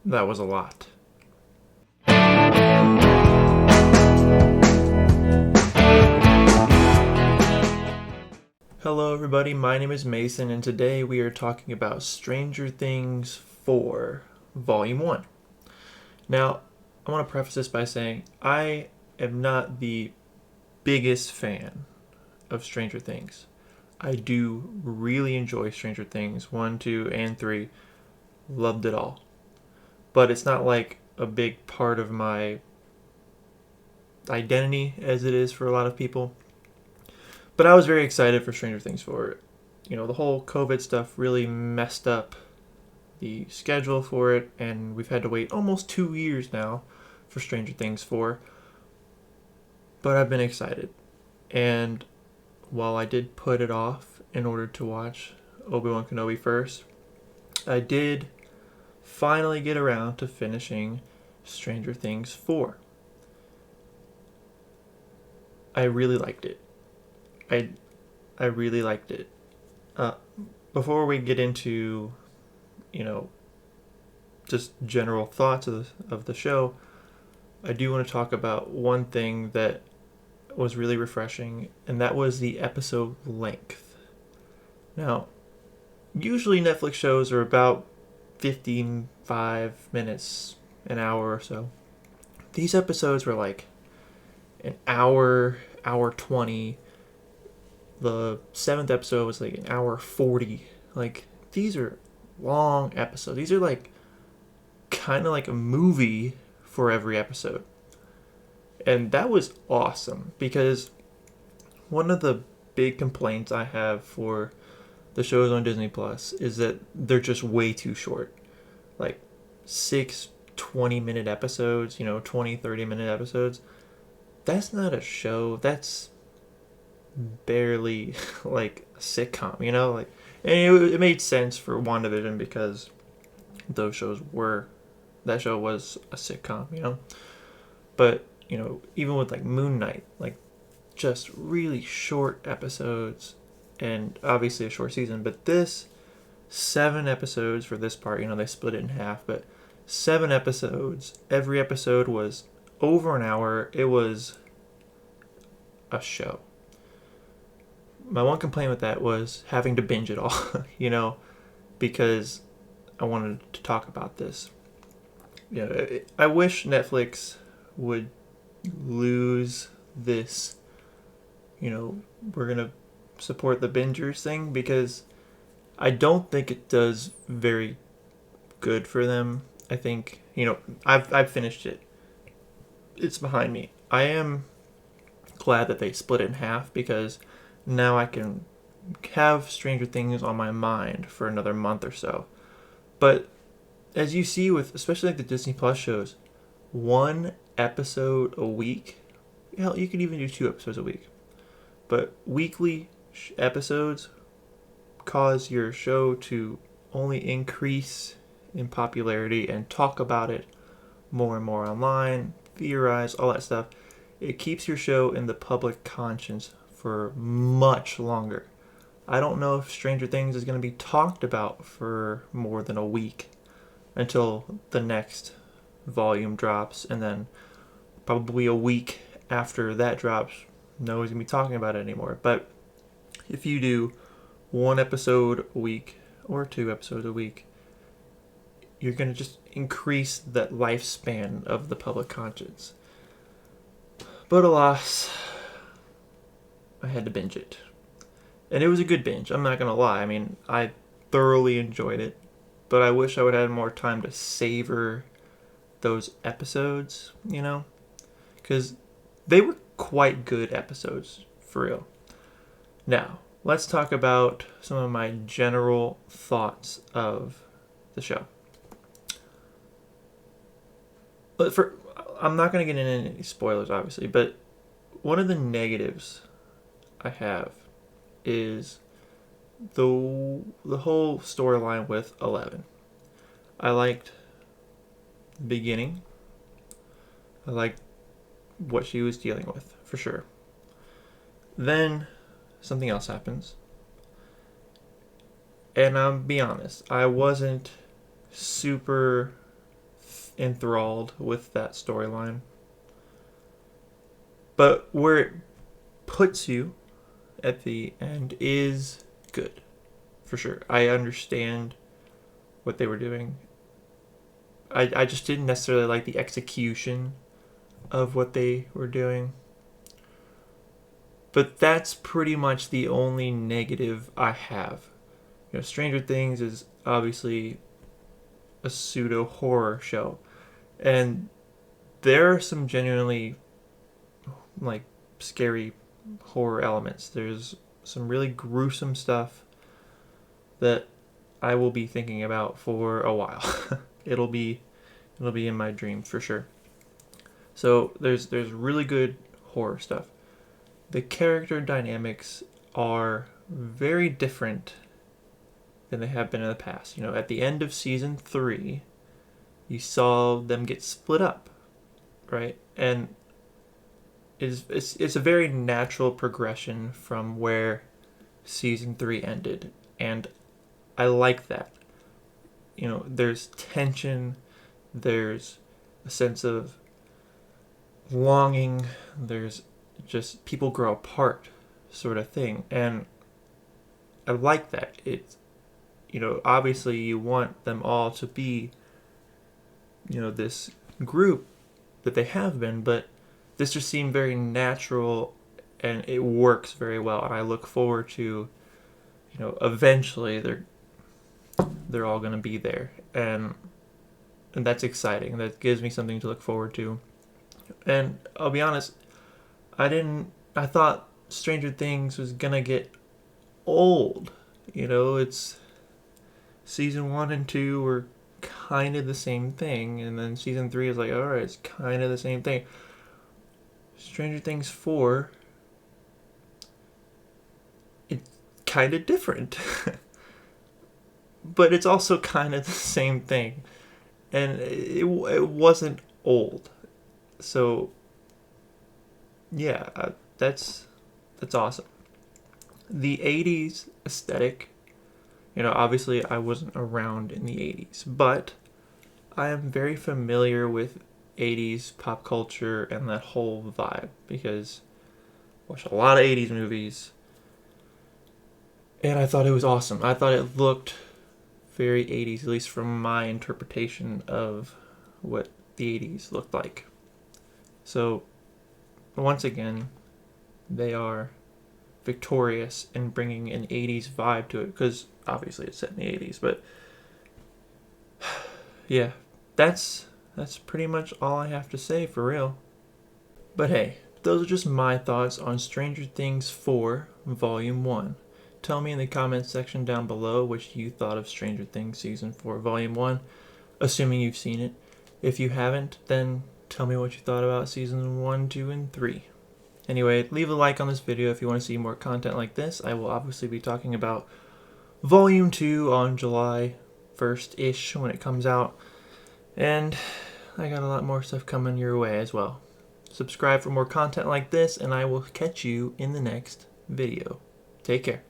That was a lot. Hello, everybody. My name is Mason, and today we are talking about Stranger Things 4, Volume 1. Now, I want to preface this by saying I am not the biggest fan of Stranger Things. I do really enjoy Stranger Things 1, 2, and 3. Loved it all. But it's not like a big part of my identity as it is for a lot of people. But I was very excited for Stranger Things 4. The whole COVID stuff really messed up the schedule for it, and we've had to wait almost 2 years now for Stranger Things 4. But I've been excited. And while I did put it off in order to watch Obi-Wan Kenobi first, I did finally get around to finishing Stranger Things 4. I really liked it. I really liked it. Before we get into, just general thoughts of the show, I do want to talk about one thing that was really refreshing, and that was the episode length. Now, usually Netflix shows are about 5 minutes, an hour or so. These episodes were like an hour 20. The 7th episode was like an hour 40. Like, these are long episodes. These are like kind of like a movie for every episode. And that was awesome because one of the big complaints I have for the shows on Disney Plus is that they're just way too short. Like 6 20-minute episodes, 20, 30-minute episodes. That's not a show. That's barely like a sitcom, like, and it made sense for WandaVision because that show was a sitcom, but even with like Moon Knight, like just really short episodes and obviously a short season, but this 7 episodes for this part, they split it in half, but 7 episodes, every episode was over an hour. It was a show. My one complaint with that was having to binge it all, because I wanted to talk about this. I wish Netflix would lose this, we're going to support the bingers thing, because I don't think it does very good for them. I think, I've finished it. It's behind me. I am glad that they split it in half because now I can have Stranger Things on my mind for another month or so. But as you see with especially like the Disney Plus shows, 1 episode a week, hell, you could even do 2 episodes a week. But weekly episodes cause your show to only increase in popularity and talk about it more and more online, theorize, all that stuff. It keeps your show in the public conscience for much longer. I don't know if Stranger Things is going to be talked about for more than a week until the next volume drops, and then probably a week after that drops, no one's going to be talking about it anymore. But if you do 1 episode a week or 2 episodes a week, you're going to just increase that lifespan of the public conscience. But alas, I had to binge it. And it was a good binge, I'm not going to lie. I mean, I thoroughly enjoyed it. But I wish I would have had more time to savor those episodes, Because they were quite good episodes, for real. Now, let's talk about some of my general thoughts of the show. But I'm not going to get into any spoilers, obviously, but one of the negatives I have is the whole storyline with 11. I liked the beginning. I liked what she was dealing with, for sure. Then something else happens. And I'll be honest, I wasn't super enthralled with that storyline. But where it puts you at the end is good, for sure. I understand what they were doing. I just didn't necessarily like the execution of what they were doing. But that's pretty much the only negative I have. You know, Stranger Things is obviously a pseudo horror show, and there are some genuinely like scary horror elements. There's some really gruesome stuff that I will be thinking about for a while. it'll be in my dreams for sure. So there's really good horror stuff. The character dynamics are very different than they have been in the past. You know, at the end of season 3, you saw them get split up, right? And it's a very natural progression from where season 3 ended, and I like that. You know, there's tension, there's a sense of longing, there's just people grow apart sort of thing, and I like that. It's, you know, obviously you want them all to be, you know, this group that they have been, but this just seemed very natural and it works very well, and I look forward to, you know, eventually they're all going to be there, and that's exciting. That gives me something to look forward to. And I'll be honest, I thought Stranger Things was going to get old. You know, it's season 1 and 2 were kind of the same thing, and then season 3 is like, all right, it's kind of the same thing. Stranger Things 4, it's kind of different. But it's also kind of the same thing. And it wasn't old. So, yeah, that's awesome. The 80s aesthetic, you know, obviously I wasn't around in the 80s, but I am very familiar with 80s pop culture and that whole vibe because I watched a lot of 80s movies and I thought it was awesome. I thought it looked very 80s, at least from my interpretation of what the 80s looked like. So, once again, they are victorious in bringing an 80s vibe to it, because obviously it's set in the 80s, but yeah, that's pretty much all I have to say for real. But hey, those are just my thoughts on Stranger Things 4 Volume 1. Tell me in the comments section down below what you thought of Stranger Things Season 4 Volume 1, assuming you've seen it. If you haven't, then tell me what you thought about Season 1, 2, and 3. Anyway, leave a like on this video if you want to see more content like this. I will obviously be talking about Volume 2 on July 1st-ish when it comes out. And I got a lot more stuff coming your way as well. Subscribe for more content like this, and I will catch you in the next video. Take care.